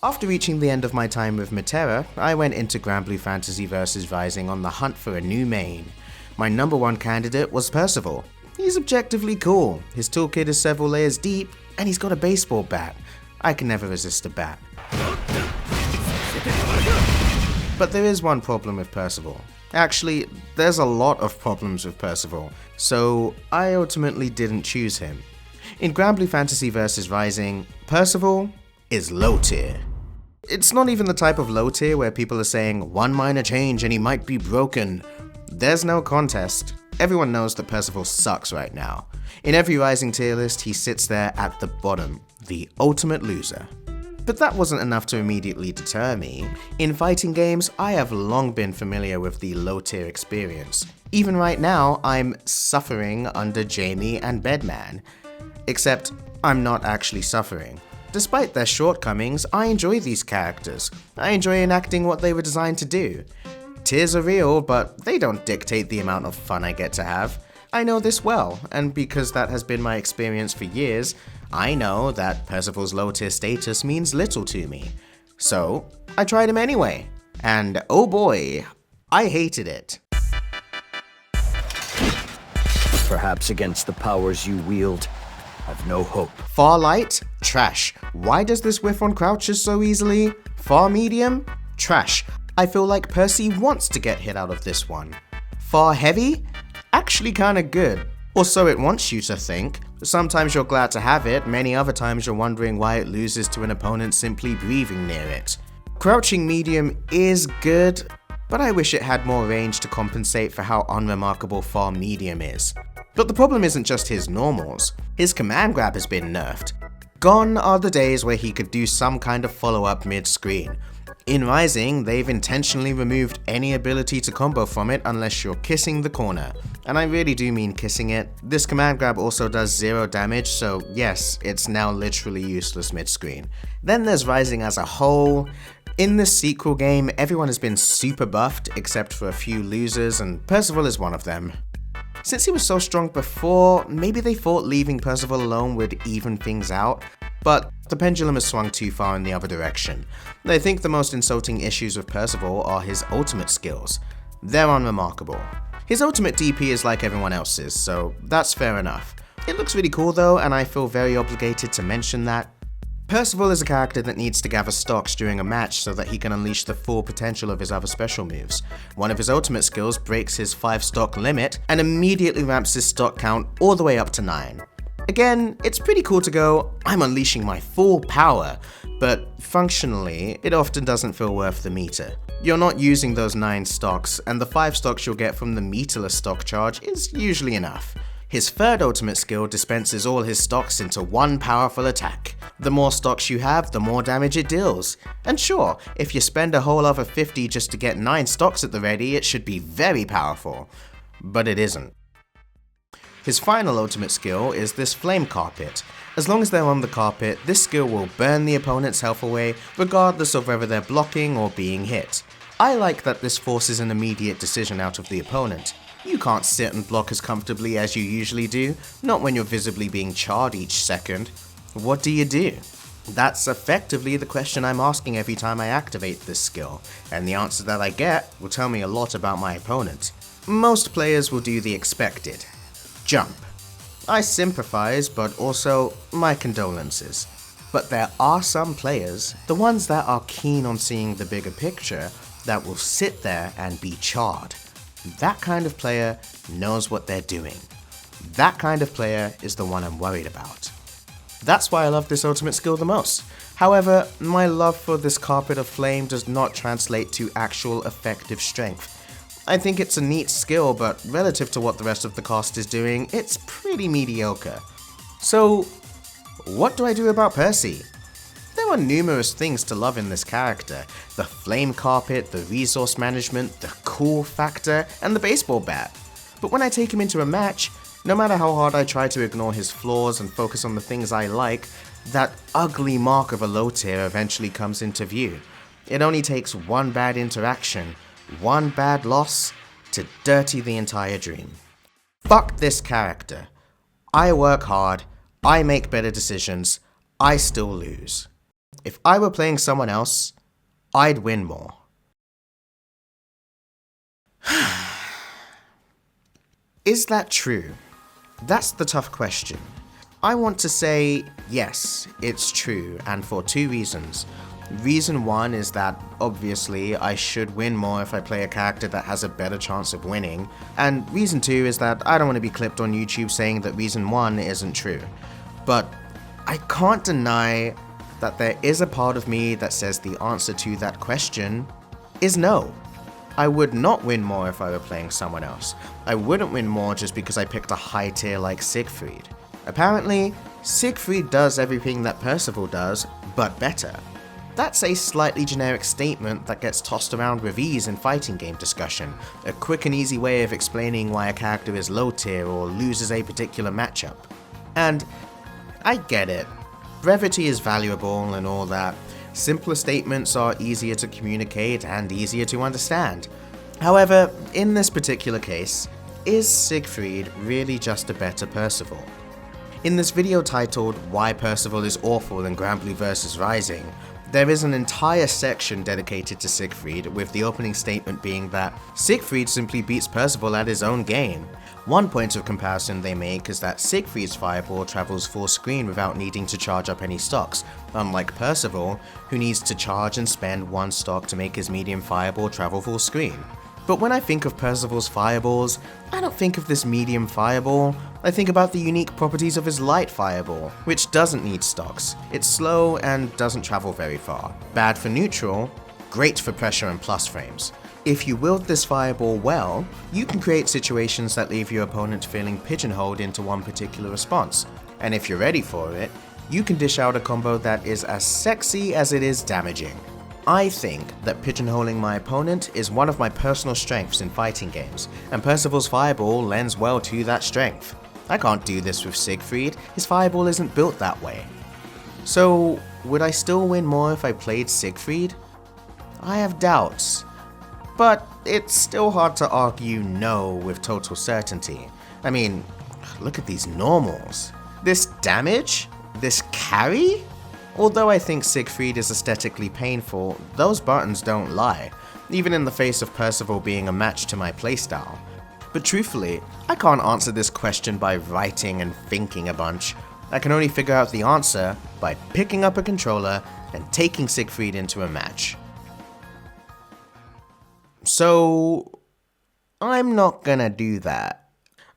After reaching the end of my time with Metera, I went into Granblue Fantasy Versus Rising on the hunt for a new main. My number one candidate was Percival. He's objectively cool, his toolkit is several layers deep, and he's got a baseball bat. I can never resist a bat. But there is one problem with Percival. Actually, there's a lot of problems with Percival, so I ultimately didn't choose him. In Granblue Fantasy Versus Rising, Percival is low tier. It's not even the type of low tier where people are saying one minor change and he might be broken. There's no contest. Everyone knows that Percival sucks right now. In every Rising tier list, he sits there at the bottom, the ultimate loser. But that wasn't enough to immediately deter me. In fighting games, I have long been familiar with the low tier experience. Even right now, I'm suffering under Jamie and Bedman. Except, I'm not actually suffering. Despite their shortcomings, I enjoy these characters. I enjoy enacting what they were designed to do. Tiers are real, but they don't dictate the amount of fun I get to have. I know this well, and because that has been my experience for years, I know that Percival's low tier status means little to me. So, I tried him anyway. And oh boy, I hated it. Perhaps against the powers you wield, I've no hope. Far light? Trash. Why does this whiff on crouches so easily? Far medium? Trash. I feel like Percy wants to get hit out of this one. Far heavy? Actually kinda good. Or so it wants you to think. Sometimes you're glad to have it, many other times you're wondering why it loses to an opponent simply breathing near it. Crouching medium is good, but I wish it had more range to compensate for how unremarkable far medium is. But the problem isn't just his normals. His command grab has been nerfed. Gone are the days where he could do some kind of follow-up mid-screen. In Rising, they've intentionally removed any ability to combo from it unless you're kissing the corner. And I really do mean kissing it. This command grab also does 0 damage, so yes, it's now literally useless mid-screen. Then there's Rising as a whole. In this sequel game, everyone has been super buffed except for a few losers, and Percival is one of them. Since he was so strong before, maybe they thought leaving Percival alone would even things out, but the pendulum has swung too far in the other direction. I think the most insulting issues with Percival are his ultimate skills. They're unremarkable. His ultimate DP is like everyone else's, so that's fair enough. It looks really cool though, and I feel very obligated to mention that. Percival is a character that needs to gather stocks during a match so that he can unleash the full potential of his other special moves. One of his ultimate skills breaks his 5 stock limit and immediately ramps his stock count all the way up to 9. Again, it's pretty cool to go, I'm unleashing my full power, but functionally, it often doesn't feel worth the meter. You're not using those 9 stocks, and the 5 stocks you'll get from the meterless stock charge is usually enough. His third ultimate skill dispenses all his stocks into one powerful attack. The more stocks you have, the more damage it deals. And sure, if you spend a whole other 50 just to get 9 stocks at the ready, it should be very powerful. But it isn't. His final ultimate skill is this Flame Carpet. As long as they're on the carpet, this skill will burn the opponent's health away, regardless of whether they're blocking or being hit. I like that this forces an immediate decision out of the opponent. You can't sit and block as comfortably as you usually do, not when you're visibly being charred each second. What do you do? That's effectively the question I'm asking every time I activate this skill, and the answer that I get will tell me a lot about my opponent. Most players will do the expected. Jump. I sympathize, but also my condolences. But there are some players, the ones that are keen on seeing the bigger picture, that will sit there and be charred. That kind of player knows what they're doing. That kind of player is the one I'm worried about. That's why I love this ultimate skill the most. However, my love for this Carpet of Flame does not translate to actual effective strength. I think it's a neat skill, but relative to what the rest of the cast is doing, it's pretty mediocre. So, what do I do about Percy? There are numerous things to love in this character. The flame carpet, the resource management, the cool factor, and the baseball bat. But when I take him into a match, no matter how hard I try to ignore his flaws and focus on the things I like, that ugly mark of a low tier eventually comes into view. It only takes one bad interaction, one bad loss, to dirty the entire dream. Fuck this character. I work hard, I make better decisions, I still lose. If I were playing someone else, I'd win more. Is that true? That's the tough question. I want to say yes, it's true, and for two reasons. Reason one is that, obviously, I should win more if I play a character that has a better chance of winning, and reason two is that I don't want to be clipped on YouTube saying that reason one isn't true. But I can't deny that there is a part of me that says the answer to that question is no. I would not win more if I were playing someone else. I wouldn't win more just because I picked a high tier like Siegfried. Apparently, Siegfried does everything that Percival does, but better. That's a slightly generic statement that gets tossed around with ease in fighting game discussion, a quick and easy way of explaining why a character is low tier or loses a particular matchup. And I get it. Brevity is valuable and all that. Simpler statements are easier to communicate and easier to understand. However, in this particular case, is Siegfried really just a better Percival? In this video titled Why Percival is Awful in Granblue vs Rising, there is an entire section dedicated to Siegfried, with the opening statement being that Siegfried simply beats Percival at his own game. One point of comparison they make is that Siegfried's fireball travels full screen without needing to charge up any stocks, unlike Percival, who needs to charge and spend one stock to make his medium fireball travel full screen. But when I think of Percival's fireballs, I don't think of this medium fireball. I think about the unique properties of his light fireball, which doesn't need stocks. It's slow and doesn't travel very far. Bad for neutral, great for pressure and plus frames. If you wield this fireball well, you can create situations that leave your opponent feeling pigeonholed into one particular response. And if you're ready for it, you can dish out a combo that is as sexy as it is damaging. I think that pigeonholing my opponent is one of my personal strengths in fighting games, and Percival's fireball lends well to that strength. I can't do this with Siegfried, his fireball isn't built that way. So, would I still win more if I played Siegfried? I have doubts, but it's still hard to argue no with total certainty. I mean, look at these normals. This damage? This carry? Although I think Siegfried is aesthetically painful, those buttons don't lie, even in the face of Percival being a match to my playstyle. But truthfully, I can't answer this question by writing and thinking a bunch. I can only figure out the answer by picking up a controller and taking Siegfried into a match. So, I'm not gonna do that.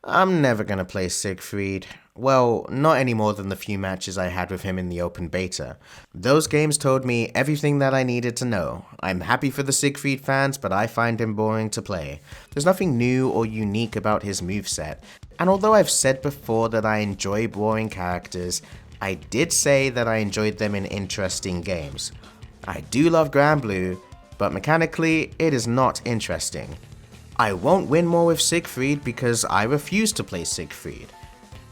I'm never gonna play Siegfried. Well, not any more than the few matches I had with him in the open beta. Those games told me everything that I needed to know. I'm happy for the Siegfried fans, but I find him boring to play. There's nothing new or unique about his moveset, and although I've said before that I enjoy boring characters, I did say that I enjoyed them in interesting games. I do love Granblue, but mechanically, it is not interesting. I won't win more with Siegfried because I refuse to play Siegfried.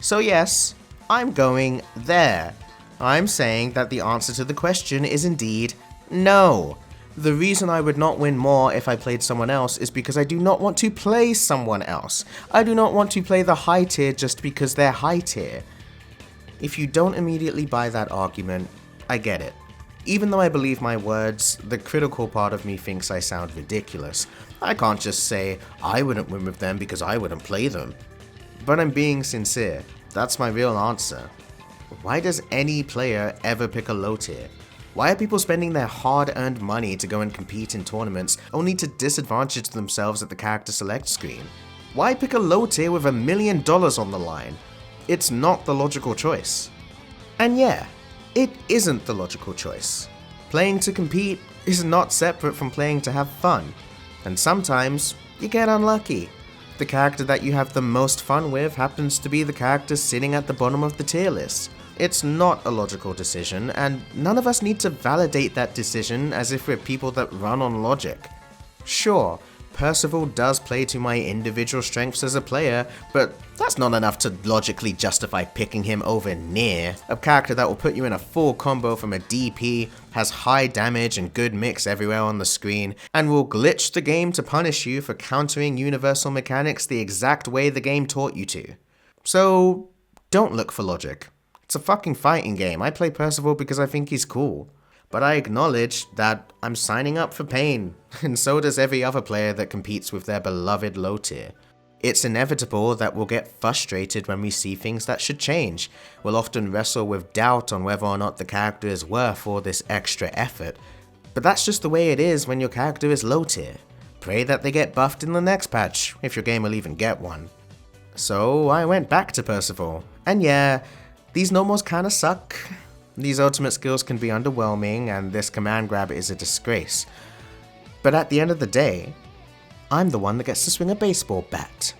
So yes, I'm going there. I'm saying that the answer to the question is indeed no. The reason I would not win more if I played someone else is because I do not want to play someone else. I do not want to play the high tier just because they're high tier. If you don't immediately buy that argument, I get it. Even though I believe my words, the critical part of me thinks I sound ridiculous. I can't just say I wouldn't win with them because I wouldn't play them. But I'm being sincere, that's my real answer. Why does any player ever pick a low tier? Why are people spending their hard-earned money to go and compete in tournaments only to disadvantage themselves at the character select screen? Why pick a low tier with $1 million on the line? It's not the logical choice. And yeah, it isn't the logical choice. Playing to compete is not separate from playing to have fun. And sometimes, you get unlucky. The character that you have the most fun with happens to be the character sitting at the bottom of the tier list. It's not a logical decision, and none of us need to validate that decision as if we're people that run on logic. Sure, Percival does play to my individual strengths as a player, but that's not enough to logically justify picking him over Nier, a character that will put you in a full combo from a DP, has high damage and good mix everywhere on the screen, and will glitch the game to punish you for countering universal mechanics the exact way the game taught you to. So, don't look for logic. It's a fucking fighting game. I play Percival because I think he's cool. but I acknowledge that I'm signing up for pain, and so does every other player that competes with their beloved low tier. It's inevitable that we'll get frustrated when we see things that should change. We'll often wrestle with doubt on whether or not the character is worth all this extra effort, but that's just the way it is when your character is low tier. Pray that they get buffed in the next patch, if your game will even get one. So I went back to Percival, and yeah, these normals kinda suck. These ultimate skills can be underwhelming, and this command grab is a disgrace. But at the end of the day, I'm the one that gets to swing a baseball bat.